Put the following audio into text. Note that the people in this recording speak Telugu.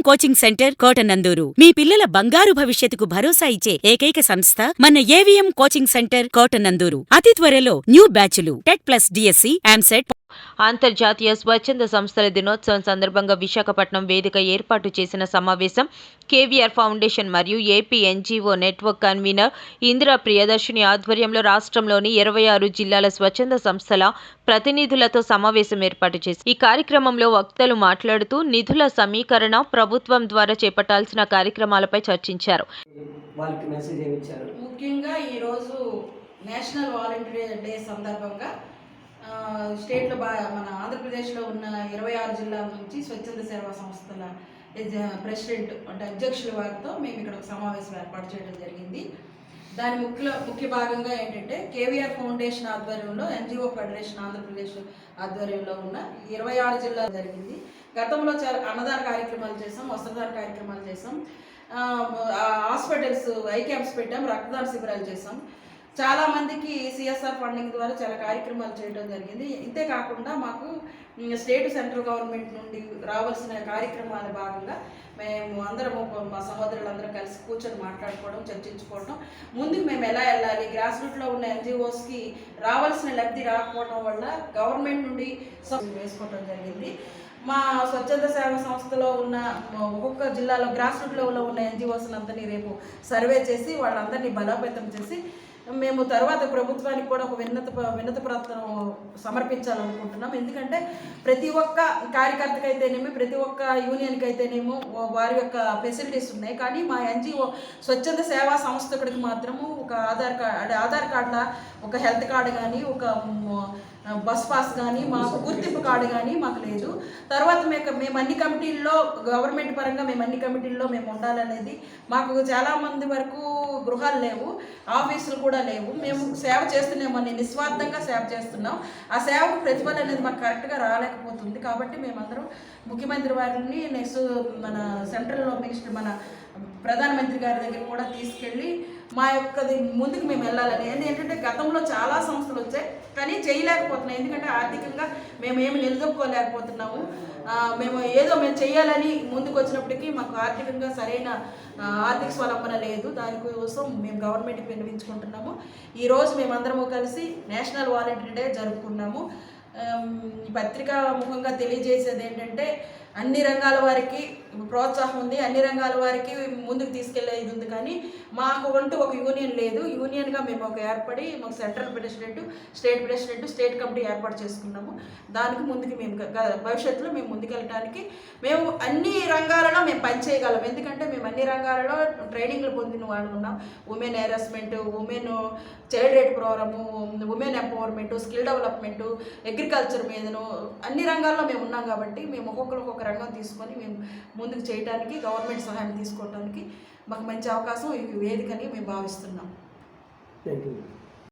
కోచింగ్ సెంటర్ కోటనందూరు మీ పిల్లల బంగారు భవిష్యత్తుకు భరోసా ఇచ్చే ఏకైక సంస్థ మన ఏవిఎం కోచింగ్ సెంటర్ కోటనందూరు. అతి త్వరలో న్యూ బ్యాచ్లు టెట్ ప్లస్ డిఎస్సి ఆమ్సెట్. అంతర్జాతీయ స్వచ్ఛంద సంస్థల దినోత్సవం సందర్భంగా విశాఖపట్నం వేదిక ఏర్పాటు చేసిన సమావేశం కేవీఆర్ ఫౌండేషన్ మరియు AP NGO network convener Indira Priyadarshini ఆధ్వర్యంలో రాష్ట్రంలోని 26 జిల్లాల స్వచ్ఛంద సంస్థల ప్రతినిధులతో సమావేశం ఏర్పాటు చేసి ఈ కార్యక్రమంలో వక్తలు మాట్లాడుతూ నిధుల సమీకరణ, ప్రభుత్వం ద్వారా చేపట్టాల్సిన కార్యక్రమాలపై చర్చించారు. ముఖ్యంగా ఈరోజు నేషనల్ వాలంటీర్ డే సందర్భంగా స్టేట్లో మన ఆంధ్రప్రదేశ్లో ఉన్న 26 జిల్లాల నుంచి స్వచ్ఛంద సేవా సంస్థల ప్రెసిడెంట్ అంటే అధ్యక్షుల వారితో మేము ఇక్కడ ఒక సమావేశం ఏర్పాటు చేయడం జరిగింది. దాని ముఖ్య భాగంగా ఏంటంటే కేవీఆర్ ఫౌండేషన్ ఆధ్వర్యంలో ఎన్జిఓ ఫెడరేషన్ ఆంధ్రప్రదేశ్ ఆధ్వర్యంలో ఉన్న 26 జిల్లాలు జరిగింది. గతంలో చాలా అన్నదాన కార్యక్రమాలు చేసాం, వస్త్రదాన కార్యక్రమాలు చేసాం, హాస్పిటల్స్ ఐ క్యాంప్స్ పెట్టాం, రక్తదాన శిబిరాలు చేసాం. చాలామందికి సిఎస్ఆర్ ఫండింగ్ ద్వారా చాలా కార్యక్రమాలు చేయడం జరిగింది. ఇంతే కాకుండా మాకు స్టేట్ సెంట్రల్ గవర్నమెంట్ నుండి రావాల్సిన కార్యక్రమాల భాగంగా మేము అందరం మా సహోదరులందరం కలిసి కూర్చొని మాట్లాడుకోవడం, చర్చించుకోవడం, ముందుకు మేము ఎలా వెళ్ళాలి, గ్రాస్ రూట్లో ఉన్న ఎన్జిఓస్కి రావాల్సిన లబ్ధి రాకపోవడం వల్ల గవర్నమెంట్ నుండి వేసుకోవడం జరిగింది. మా స్వచ్ఛంద సేవా సంస్థలో ఉన్న ఒక్కొక్క జిల్లాలో గ్రాస్ రూట్ లెవెల్లో ఉన్న ఎన్జిఓస్ని అందరినీ రేపు సర్వే చేసి వాళ్ళందరినీ బలోపేతం చేసి మేము తర్వాత ప్రభుత్వానికి కూడా ఒక వినతి పత్రం సమర్పించాలనుకుంటున్నాం. ఎందుకంటే ప్రతి ఒక్క కార్యకర్తకి అయితేనేమి, ప్రతి ఒక్క యూనియన్కి అయితేనేమో వారి యొక్క ఫెసిలిటీస్ ఉన్నాయి. కానీ మా ఎన్జిఓ స్వచ్ఛంద సేవా సంస్థకుడికి మాత్రము ఒక ఆధార్ కార్డుల ఒక హెల్త్ కార్డు కానీ, ఒక బస్ పాస్ కానీ, మాకు గుర్తింపు కార్డు కానీ మాకు లేదు. తర్వాత మేము అన్ని కమిటీల్లో గవర్నమెంట్ పరంగా మేము అన్ని కమిటీల్లో మేము ఉండాలనేది, మాకు చాలామంది వరకు గృహాలు లేవు, ఆఫీసులు కూడా లేవు. మేము సేవ చేస్తున్నామని నిస్వార్థంగా సేవ చేస్తున్నాం. ఆ సేవకు ప్రతిఫలం అనేది మాకు కరెక్ట్గా రాలేకపోతుంది. కాబట్టి మేమందరం ముఖ్యమంత్రి వారిని నెక్స్ట్ మన సెంట్రల్ మినిస్టర్ మన ప్రధానమంత్రి గారి దగ్గర కూడా తీసుకెళ్ళి మా యొక్కది ముందుకు మేము వెళ్ళాలని. ఏంటంటే గతంలో చాలా సంస్థలు వచ్చాయి కానీ చేయలేకపోతున్నాం. ఎందుకంటే ఆర్థికంగా మేము ఏమి నిలదొక్కోలేకపోతున్నాము. మేము చేయాలని ముందుకు వచ్చినప్పటికీ మాకు ఆర్థికంగా సరైన ఆర్థిక స్వలంబన లేదు. దానికోసం మేము గవర్నమెంట్కి విన్నవించుకుంటున్నాము. ఈరోజు మేమందరము కలిసి నేషనల్ వాలంటీర్ డే జరుపుకున్నాము. ఈ పత్రికా ముఖంగా తెలియజేసేది ఏంటంటే అన్ని రంగాల వారికి ప్రోత్సాహం ఉంది, అన్ని రంగాల వారికి ముందుకు తీసుకెళ్లే ఇది ఉంది. కానీ మాకు అంటూ ఒక యూనియన్ లేదు. యూనియన్గా మేము ఒక ఏర్పడి మాకు central president, state president, state committee ఏర్పాటు చేసుకున్నాము. దానికి ముందుకు మేము భవిష్యత్తులో మేము ముందుకెళ్ళడానికి మేము అన్ని రంగాలలో మేము పనిచేయగలం. ఎందుకంటే మేము అన్ని రంగాలలో ట్రైనింగ్లు పొందిన వాళ్ళు ఉన్నాం. Women harassment, women child right programme, women empowerment, skill development, agriculture మీదను అన్ని రంగాల్లో మేము ఉన్నాం. కాబట్టి మేము ఒక్కొక్క రంగం తీసుకొని మేము ముందుకు చేయడానికి, గవర్నమెంట్ సహాయం తీసుకోవడానికి మాకు మంచి అవకాశం ఈ వేదికని మేము భావిస్తున్నాం. Thank you.